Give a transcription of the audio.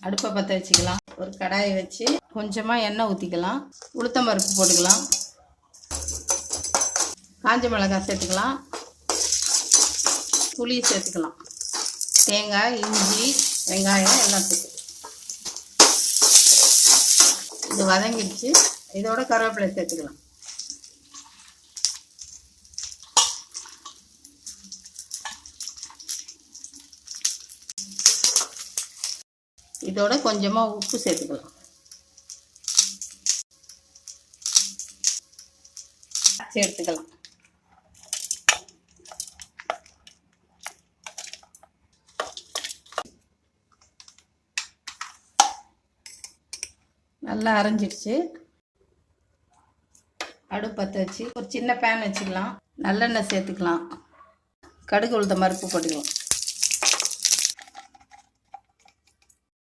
அடுப்பை பற்ற வச்சுக்கலாம். ஒரு கடாயை வச்சு கொஞ்சமாக எண்ணெய் ஊற்றிக்கலாம். உளுத்தம் பருப்பு போட்டுக்கலாம். காஞ்ச மிளகாய் சேர்த்துக்கலாம். புளி சேர்த்துக்கலாம். தேங்காய், இஞ்சி, வெங்காயம் எல்லாம் சேர்த்து இது வதங்கிடுச்சு. இதோட கருவேப்பிலை சேர்த்துக்கலாம். இதோட கொஞ்சமாக உப்பு சேர்த்துக்கலாம். சேர்த்துக்கலாம். நல்லா அரைஞ்சிடுச்சு. அடுப்பு பற்ற வச்சு ஒரு சின்ன பேன் வச்சுக்கலாம். நல்லெண்ணெய் சேர்த்துக்கலாம். கடுகு உளுத்தம் பருப்பு போட்டுக்கலாம்.